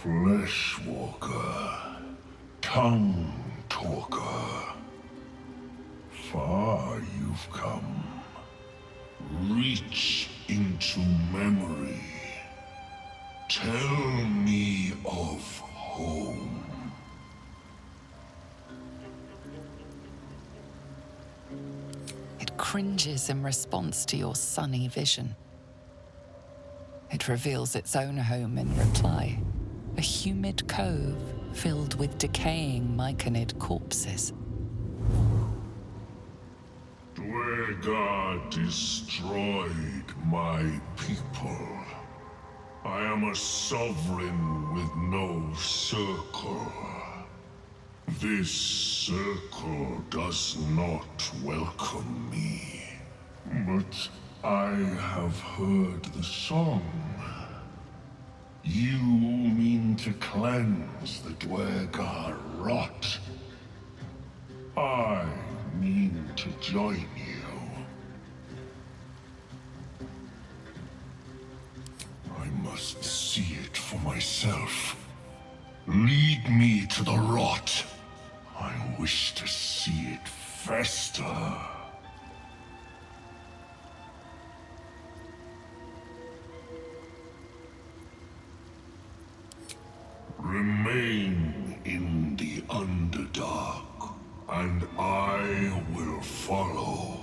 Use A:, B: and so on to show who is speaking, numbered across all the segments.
A: Fleshwalker, tongue talker. Far you've come. Reach into memory. Tell me of home.
B: It cringes in response to your sunny vision. It reveals its own home in reply. A humid cove filled with decaying myconid corpses.
A: Dwarf destroyed my people. I am a sovereign with no circle. This circle does not welcome me. But I have heard the song. You mean to cleanse the Dwarf rot. I mean to join you. I must see it for myself. Lead me to the rot. I wish to see it fester. Remain in the Underdark, and I will follow.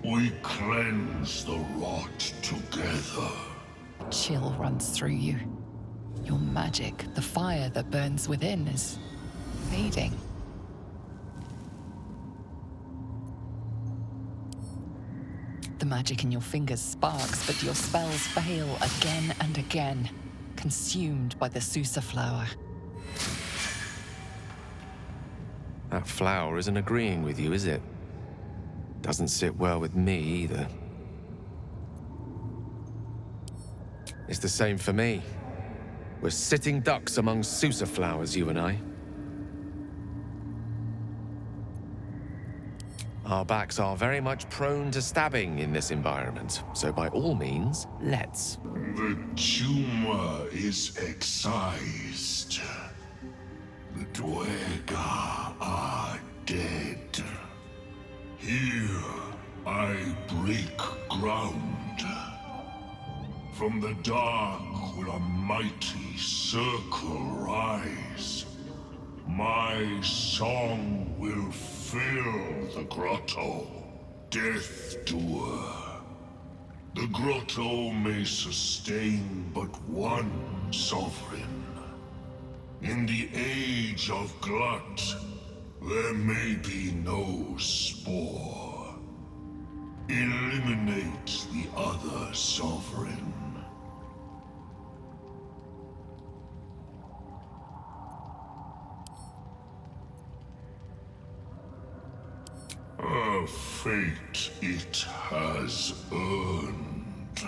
A: We cleanse the rot together.
B: Chill runs through you. Your magic, the fire that burns within, is fading. The magic in your fingers sparks, but your spells fail again and again, consumed by the Susa flower.
C: That flower isn't agreeing with you, is it? Doesn't sit well with me either. It's the same for me. We're sitting ducks among Susa flowers, you and I. Our backs are very much prone to stabbing in this environment, so by all means, let's.
A: The tumor is excised. The Dwarf are dead. Here, I break ground. From the dark will a mighty circle rise. My song will fill the grotto. Death doer. The grotto may sustain but one sovereign. In the age of glut, there may be no spore. Eliminate the other sovereign. A fate it has earned.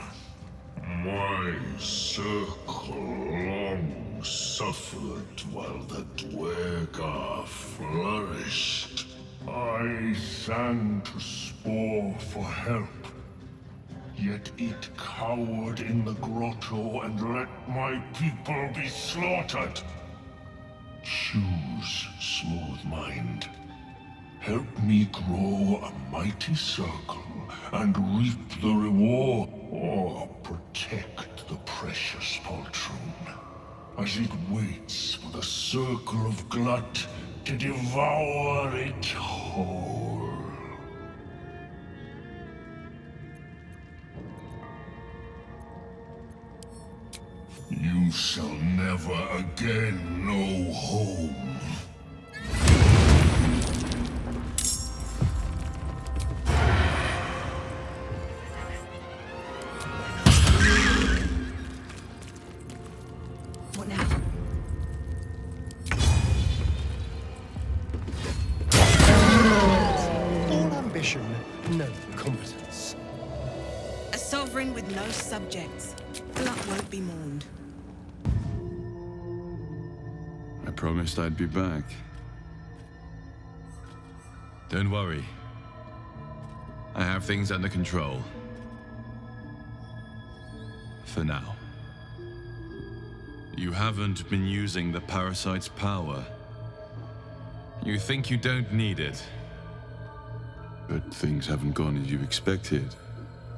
A: My circle long suffered while the Dwarf flourished. I sang to Spore for help, yet it cowered in the grotto and let my people be slaughtered. Choose, smooth mind. Help me grow a mighty circle and reap the reward, or protect the precious poltroon as it waits for the circle of glut to devour it whole. You shall never again know home.
D: What now?
E: All ambition, no competence.
D: A sovereign with no subjects. Glut won't be mourned.
F: I promised I'd be back. Don't worry. I have things under control. For now. You haven't been using the parasite's power. You think you don't need it. But things haven't gone as you expected.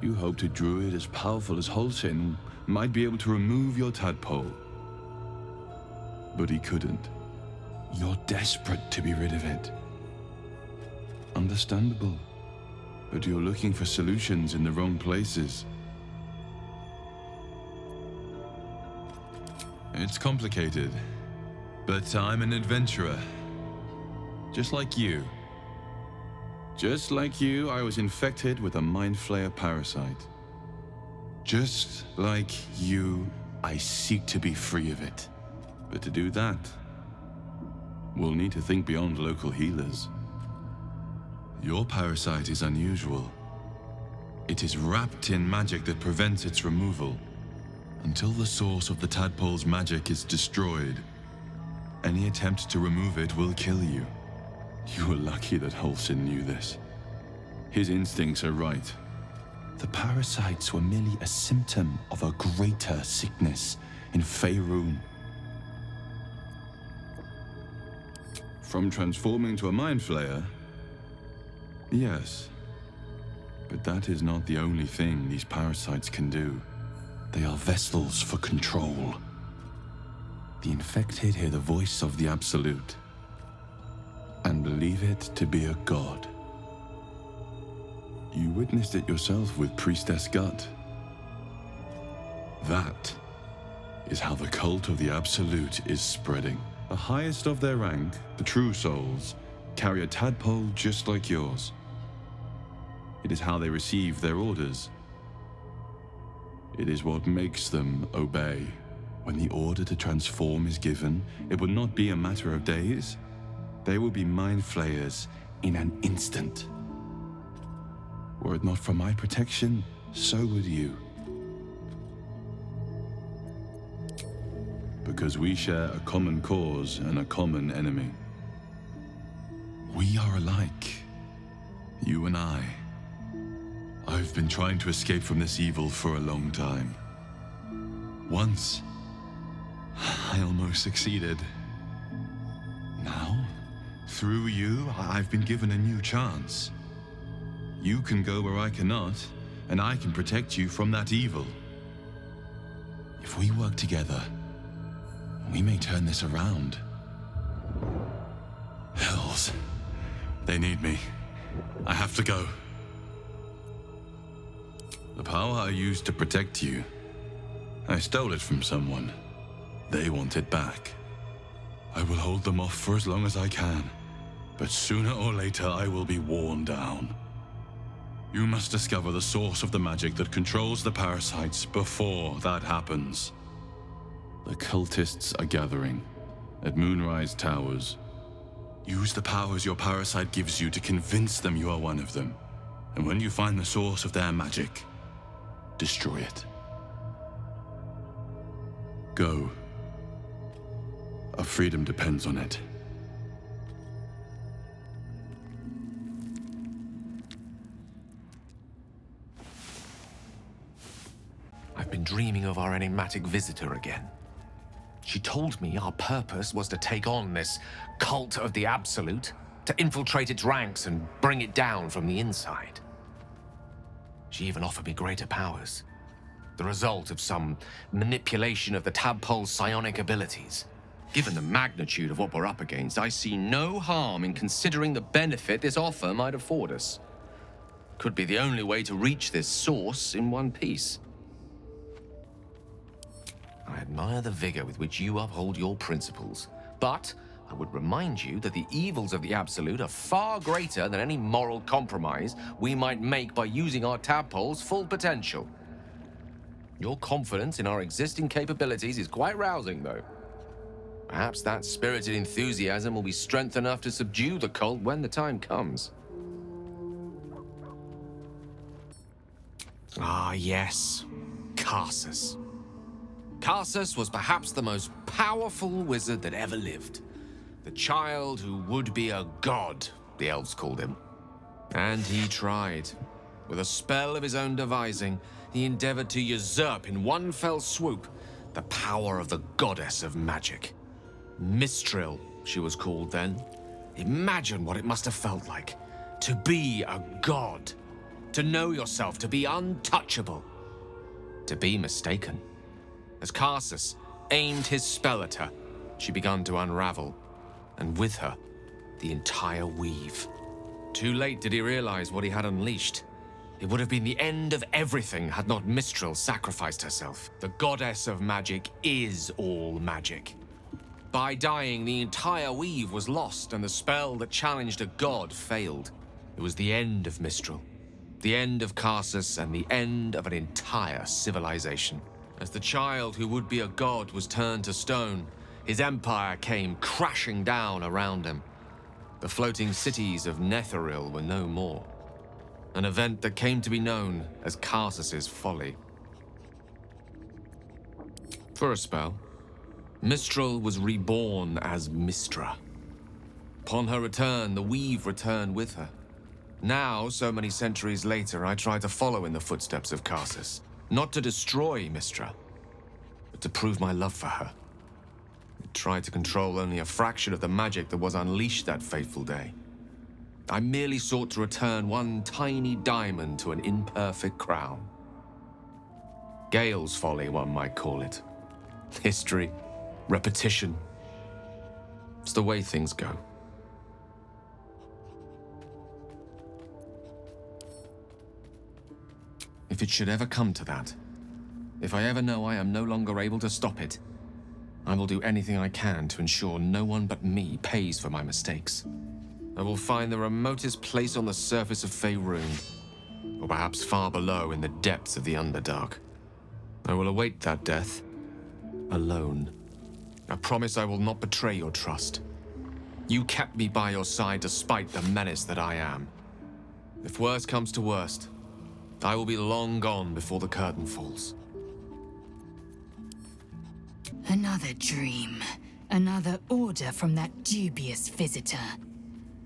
F: You hoped a druid as powerful as Halsin might be able to remove your tadpole. But he couldn't. You're desperate to be rid of it. Understandable. But you're looking for solutions in the wrong places. It's complicated, but I'm an adventurer. Just like you. Just like you, I was infected with a Mind Flayer parasite. Just like you, I seek to be free of it. But to do that, we'll need to think beyond local healers. Your parasite is unusual. It is wrapped in magic that prevents its removal. Until the source of the tadpole's magic is destroyed, any attempt to remove it will kill you. You were lucky that Halsin knew this. His instincts are right. The parasites were merely a symptom of a greater sickness in Faerun. From transforming to a Mind Flayer? Yes. But that is not the only thing these parasites can do. They are vessels for control. The infected hear the voice of the Absolute and believe it to be a god. You witnessed it yourself with Priestess Gut. That is how the cult of the Absolute is spreading. The highest of their rank, the True Souls, carry a tadpole just like yours. It is how they receive their orders. It is what makes them obey. When the order to transform is given, it will not be a matter of days. They will be Mind Flayers in an instant. Were it not for my protection, so would you. Because we share a common cause and a common enemy. We are alike, you and I. I've been trying to escape from this evil for a long time. Once, I almost succeeded. Now, through you, I've been given a new chance. You can go where I cannot, and I can protect you from that evil. If we work together, we may turn this around. Hells. They need me. I have to go. The power I used to protect you, I stole it from someone. They want it back. I will hold them off for as long as I can, but sooner or later I will be worn down. You must discover the source of the magic that controls the parasites before that happens. The cultists are gathering at Moonrise Towers. Use the powers your parasite gives you to convince them you are one of them. And when you find the source of their magic, destroy it. Go. Our freedom depends on it.
C: I've been dreaming of our enigmatic visitor again. She told me our purpose was to take on this cult of the Absolute, to infiltrate its ranks and bring it down from the inside. She even offered me greater powers, the result of some manipulation of the tadpole's psionic abilities. Given the magnitude of what we're up against, I see no harm in considering the benefit this offer might afford us. Could be the only way to reach this source in one piece. I admire the vigor with which you uphold your principles, but I would remind you that the evils of the Absolute are far greater than any moral compromise we might make by using our tadpole's full potential. Your confidence in our existing capabilities is quite rousing, though. Perhaps that spirited enthusiasm will be strength enough to subdue the cult when the time comes. Ah, yes. Karsus. Karsus was perhaps the most powerful wizard that ever lived. The child who would be a god, the elves called him. And he tried. With a spell of his own devising, he endeavored to usurp in one fell swoop The power of the goddess of magic. Mistral, she was called then. Imagine what it must have felt like to be a god. To know yourself, to be untouchable. To be mistaken. As Karsus aimed his spell at her, she began to unravel, and with her, the entire weave. Too late did he realize what he had unleashed. It would have been the end of everything had not Mistral sacrificed herself. The goddess of magic is all magic. By dying, the entire weave was lost, and the spell that challenged a god failed. It was the end of Mistral, the end of Karsus, and the end of an entire civilization. As the child who would be a god was turned to stone, his empire came crashing down around him. The floating cities of Netheril were no more. An event that came to be known as Karsus's folly. For a spell, Mistral was reborn as Mistra. Upon her return, the weave returned with her. Now, so many centuries later, I try to follow in the footsteps of Karsus. Not to destroy Mistra, but to prove my love for her. I tried to control only a fraction of the magic that was unleashed that fateful day. I merely sought to return one tiny diamond to an imperfect crown. Gale's folly, one might call it. History, repetition. It's the way things go. If it should ever come to that, if I ever know I am no longer able to stop it, I will do anything I can to ensure no one but me pays for my mistakes. I will find the remotest place on the surface of Faerun, or perhaps far below in the depths of the Underdark. I will await that death, alone. I promise I will not betray your trust. You kept me by your side despite the menace that I am. If worst comes to worst, I will be long gone before the curtain falls.
G: Another dream. Another order from that dubious visitor.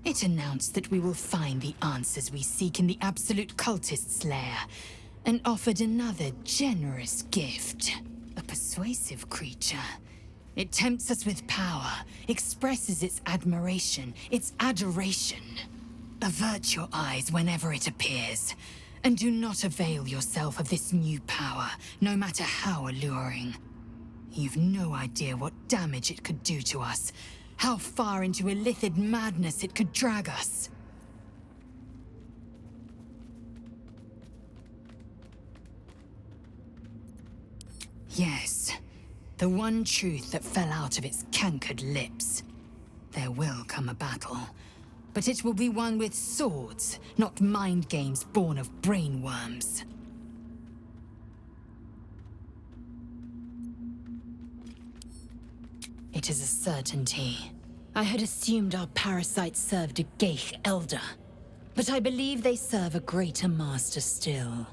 G: It announced that we will find the answers we seek in the Absolute Cultist's lair, and offered another generous gift. A persuasive creature. It tempts us with power, expresses its admiration, its adoration. Avert your eyes whenever it appears, and do not avail yourself of this new power, no matter how alluring. You've no idea what damage it could do to us, how far into illithid madness it could drag us. Yes, the one truth that fell out of its cankered lips. There will come a battle, but it will be one with swords, not mind games born of brainworms. It is a certainty. I had assumed our parasites served a Geich elder, but I believe they serve a greater master still.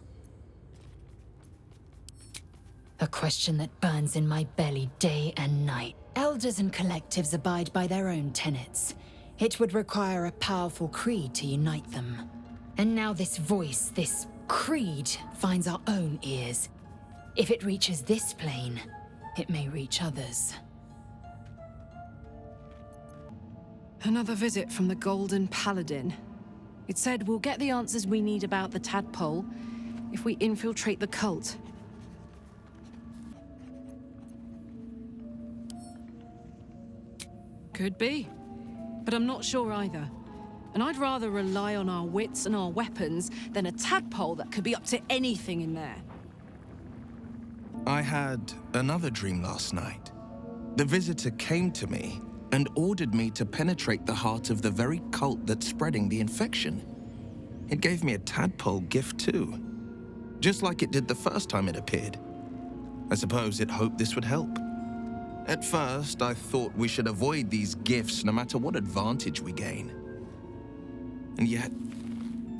G: A question that burns in my belly day and night. Elders and collectives abide by their own tenets. It would require a powerful creed to unite them. And now this voice, this creed, finds our own ears. If it reaches this plane, it may reach others.
H: Another visit from the Golden Paladin. It said we'll get the answers we need about the tadpole if we infiltrate the cult. Could be, but I'm not sure either. And I'd rather rely on our wits and our weapons than a tadpole that could be up to anything in there.
I: I had another dream last night. The visitor came to me and ordered me to penetrate the heart of the very cult that's spreading the infection. It gave me a tadpole gift too, just like it did the first time it appeared. I suppose it hoped this would help. At first, I thought we should avoid these gifts no matter what advantage we gain. And yet,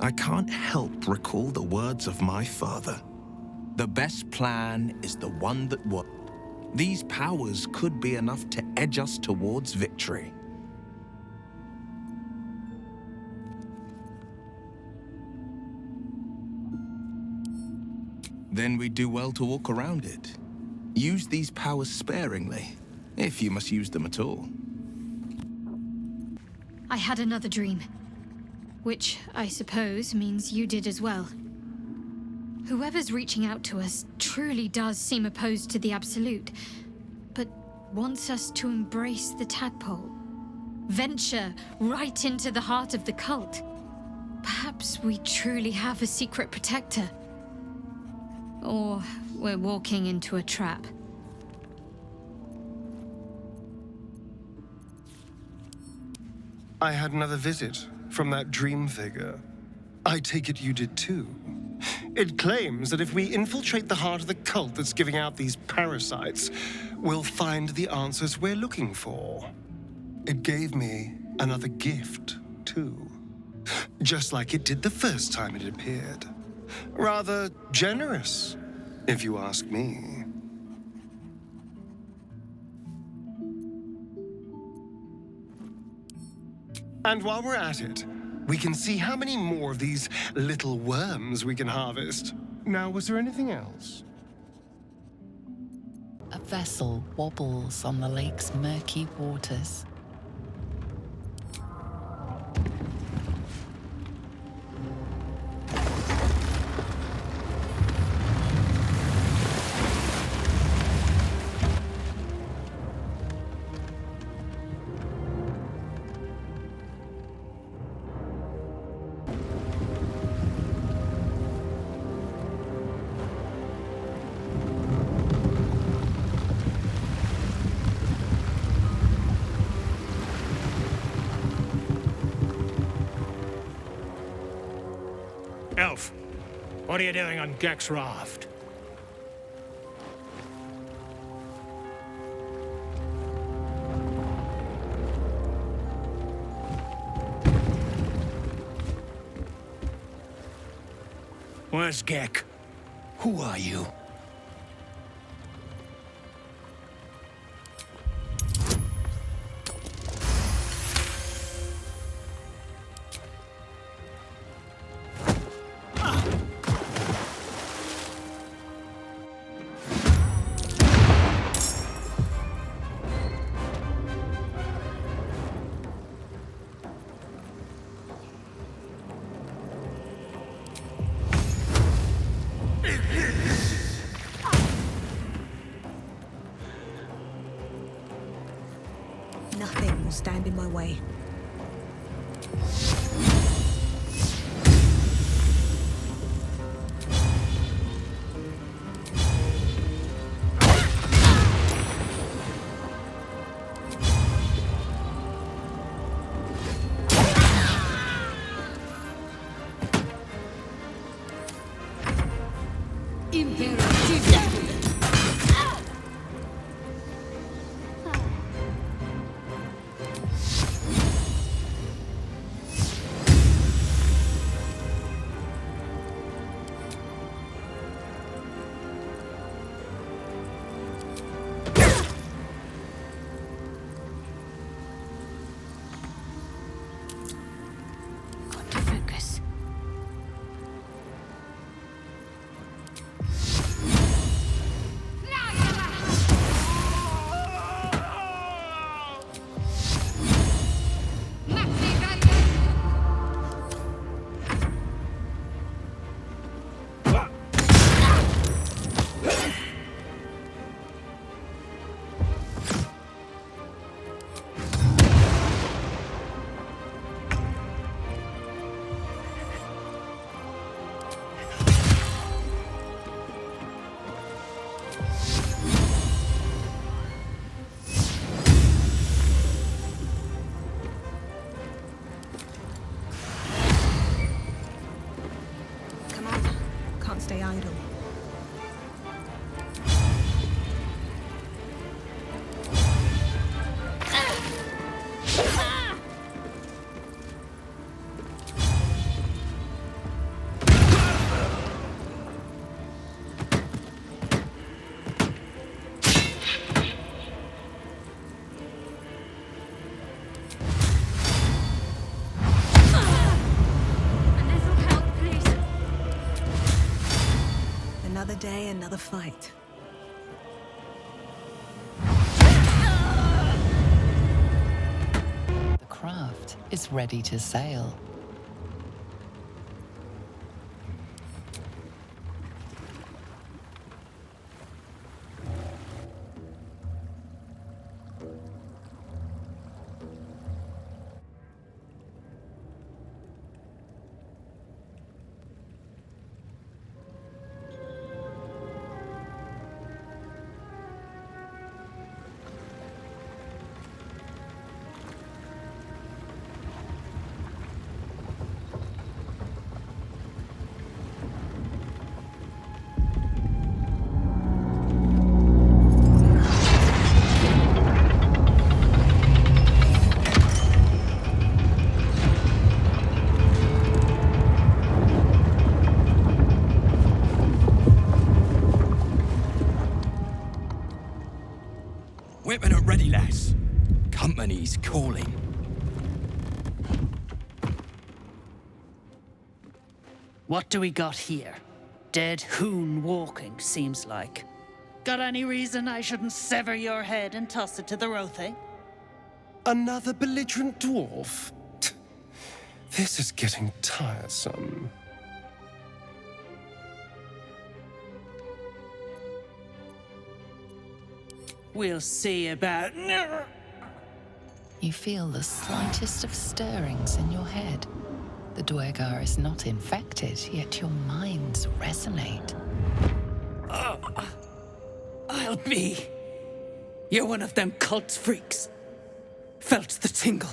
I: I can't help recall the words of my father. The best plan is the one that works. These powers could be enough to edge us towards victory. Then we'd do well to walk around it. Use these powers sparingly, if you must use them at all.
J: I had another dream. Which, I suppose, means you did as well. Whoever's reaching out to us truly does seem opposed to the Absolute, but wants us to embrace the tadpole. Venture right into the heart of the cult. Perhaps we truly have a secret protector. Or we're walking into a trap.
E: I had another visit from that dream figure. I take it you did too. It claims that if we infiltrate the heart of the cult that's giving out these parasites, we'll find the answers we're looking for. It gave me another gift, too. Just like it did the first time it appeared. Rather generous, if you ask me. And while we're at it, we can see how many more of these little worms we can harvest. Now, was there anything else?
B: A vessel wobbles on the lake's murky waters.
K: Elf, what are you doing on Gek's raft? Where's Gek? Who are you?
D: Nothing will stand in my way. Stay idle. Another day, another fight.
B: craft is ready to sail.
K: Weapon at ready, lass. Company's calling.
L: What do we got here? Dead hoon walking, seems like. Got any reason I shouldn't sever your head and toss it to the Rothe?
E: Another belligerent dwarf? This is getting tiresome.
L: We'll see about...
B: You feel the slightest of stirrings in your head. The Dwergar is not infected, yet your minds resonate.
L: I'll be... You're one of them cult freaks. Felt the tingle.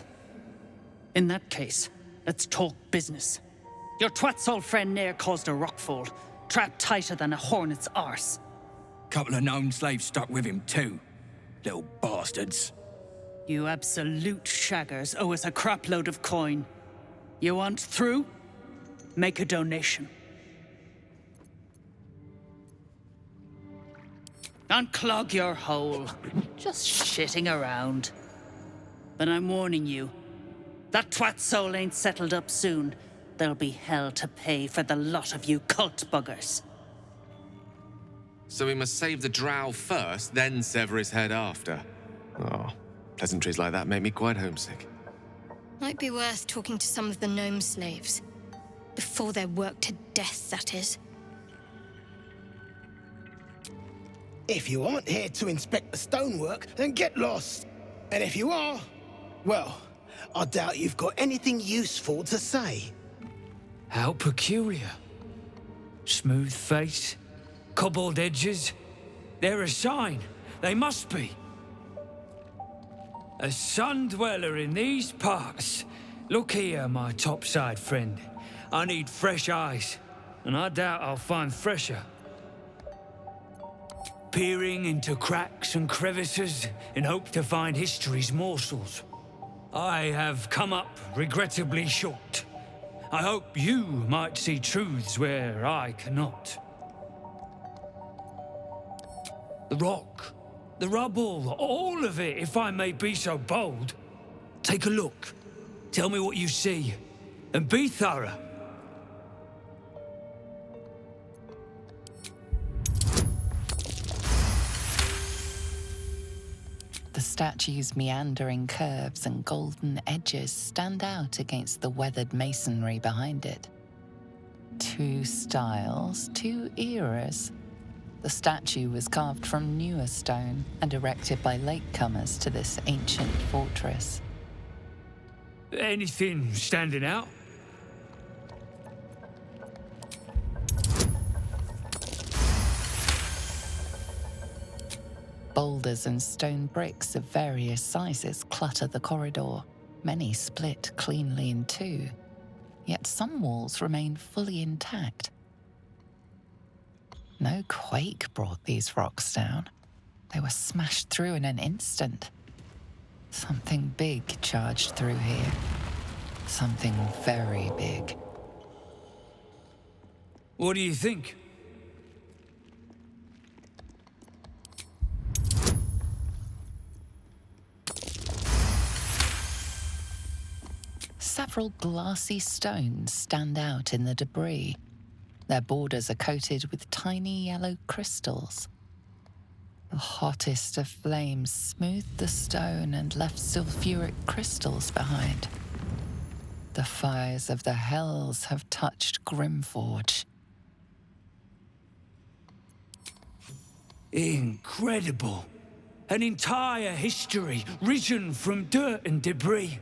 L: In that case, let's talk business. Your twat's old friend Nair caused a rockfall, trapped tighter than a hornet's arse.
K: Couple of known slaves stuck with him too. Little bastards.
L: You absolute shaggers owe us a crapload of coin. You want through? Make a donation. Unclog your hole. Just shitting around. But I'm warning you, that twat soul ain't settled up soon. There'll be hell to pay for the lot of you cult buggers.
C: So we must save the drow first, then sever his head after. Oh, pleasantries like that make me quite homesick.
J: Might be worth talking to some of the gnome slaves. Before they're worked to death, that is.
M: If you aren't here to inspect the stonework, then get lost. And if you are, well, I doubt you've got anything useful to say.
K: How peculiar. Smooth face, cobbled edges. They're a sign. They must be. A sun dweller in these parts. Look here, my topside friend. I need fresh eyes, and I doubt I'll find fresher. Peering into cracks and crevices in hope to find history's morsels. I have come up regrettably short. I hope you might see truths where I cannot. The rock, the rubble, all of it, if I may be so bold. Take a look. Tell me what you see, and be thorough.
B: The statue's meandering curves and golden edges stand out against the weathered masonry behind it. Two styles, two eras. The statue was carved from newer stone and erected by latecomers to this ancient fortress.
K: Anything standing out?
B: Boulders and stone bricks of various sizes clutter the corridor, many split cleanly in two, yet some walls remain fully intact. No quake brought these rocks down. They were smashed through in an instant. Something big charged through here. Something very big.
K: What do you think?
B: Several glassy stones stand out in the debris. Their borders are coated with tiny yellow crystals. The hottest of flames smoothed the stone and left sulfuric crystals behind. The fires of the hells have touched Grimforge.
K: Incredible. An entire history risen from dirt and debris.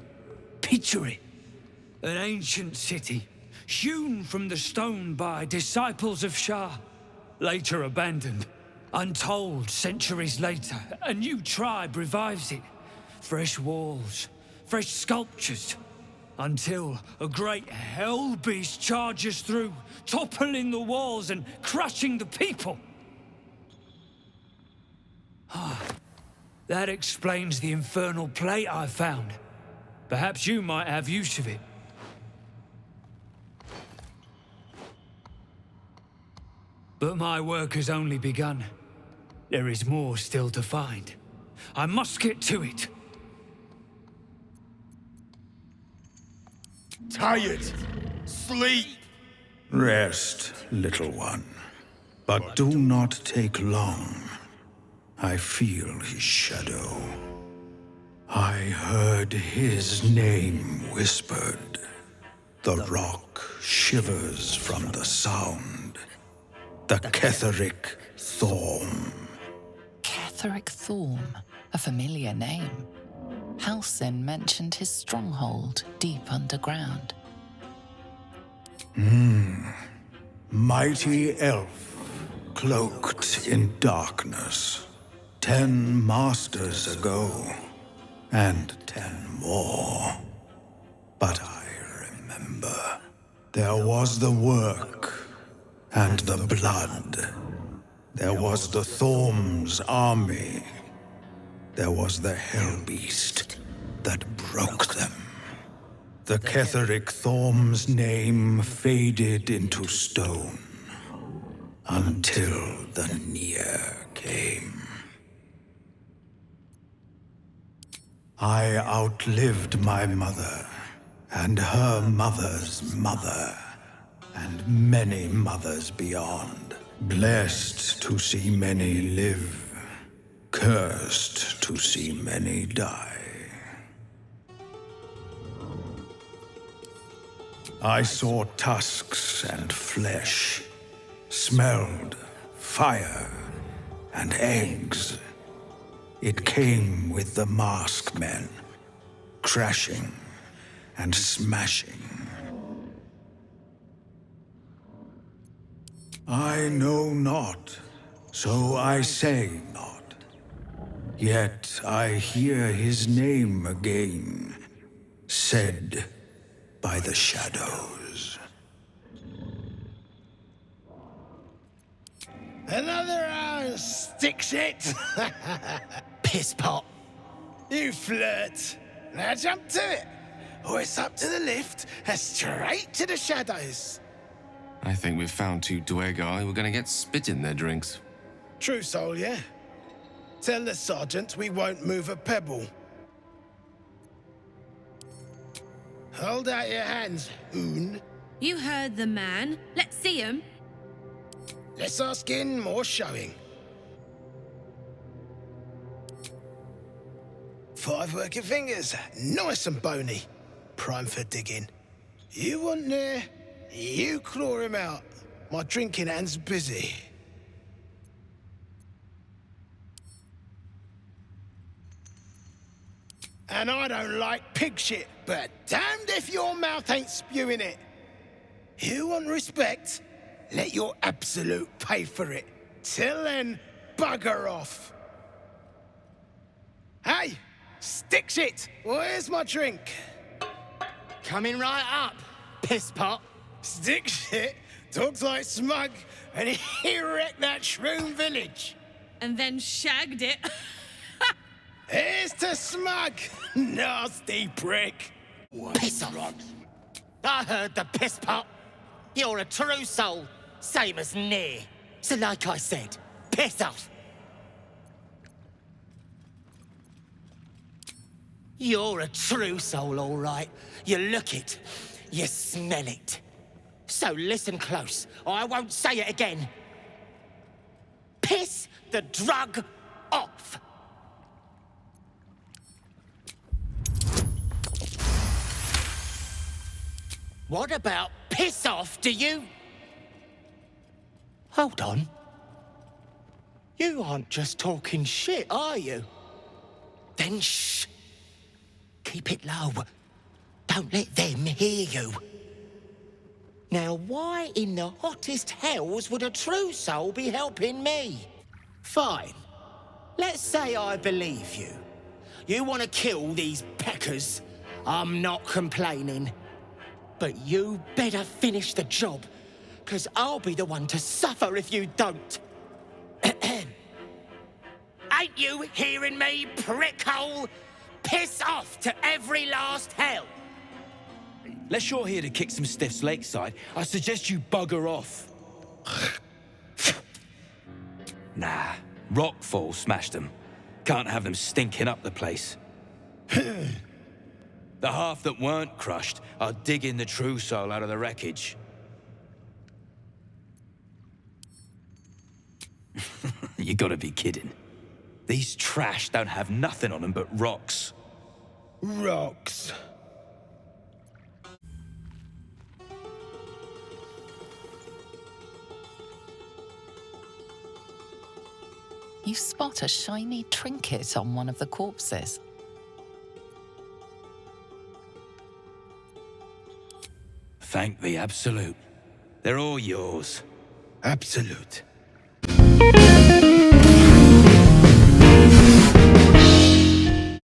K: Picture it. An ancient city, hewn from the stone by disciples of Shah, later abandoned. Untold centuries later, a new tribe revives it. Fresh walls, fresh sculptures, until a great hell beast charges through, toppling the walls and crushing the people. That explains the infernal plate I found. Perhaps you might have use of it. But my work has only begun. There is more still to find. I must get to it.
N: Tired. Sleep.
O: Rest, little one. But do not take long. I feel his shadow. I heard his name whispered. The rock shivers from the sound. The Ketheric Thorm.
B: Ketheric Thorm, a familiar name. Halsin mentioned his stronghold deep underground.
O: Mighty elf, cloaked in darkness. 10 masters ago, and 10 more. But I remember. There was the work, and the blood. There was the Thorm's army. There was the Hell Beast that broke them. The Ketheric Thorm's name faded into stone until the Near came. I outlived my mother, and her mother's mother, and many mothers beyond. Blessed to see many live, cursed to see many die. I saw tusks and flesh, smelled fire and eggs. It came with the masked men, crashing and smashing. I know not, so I say not. Yet I hear his name again, said by the shadows.
M: Another stick shit? Piss pot. You flirt. Now jump to it. Or it's up to the lift and straight to the shadows.
C: I think we've found 2 Dwarf who are going to get spit in their drinks.
M: True soul, yeah? Tell the sergeant we won't move a pebble. Hold out your hands, Oon.
D: You heard the man. Let's see him.
M: Less our skin, more showing. 5 working fingers, nice and bony. Prime for digging. You want near, you claw him out. My drinking hand's busy. And I don't like pig shit, but damned if your mouth ain't spewing it. You want respect? Let your absolute pay for it. Till then, bugger off. Hey, stick shit, where's my drink?
P: Coming right up, piss pot.
M: Stick shit talks like smug, and he wrecked that shroom village.
D: And then shagged it.
M: Here's to smug, nasty prick.
P: Piss off. I heard the piss pot. You're a true soul, same as Near. So like I said, piss off. You're a true soul, all right. You look it, you smell it. So listen close, or I won't say it again. Piss the drug What about piss off, do you? Hold on. You aren't just talking shit, are you? Then shh. Keep it low. Don't let them hear you. Now, why in the hottest hells would a true soul be helping me? Fine. Let's say I believe you. You want to kill these peckers. I'm not complaining. But you better finish the job, because I'll be the one to suffer if you don't. Ain't you hearing me, prickhole? Piss off to every last hell!
K: Unless you're here to kick some stiffs lakeside, I suggest you bugger off. Nah, rockfall smashed them. Can't have them stinking up the place. The half that weren't crushed are digging the true soul out of the wreckage. You gotta be kidding. These trash don't have nothing on them but rocks.
M: Rocks.
B: You spot a shiny trinket on one of the corpses.
K: Thank the Absolute. They're all yours.
M: Absolute.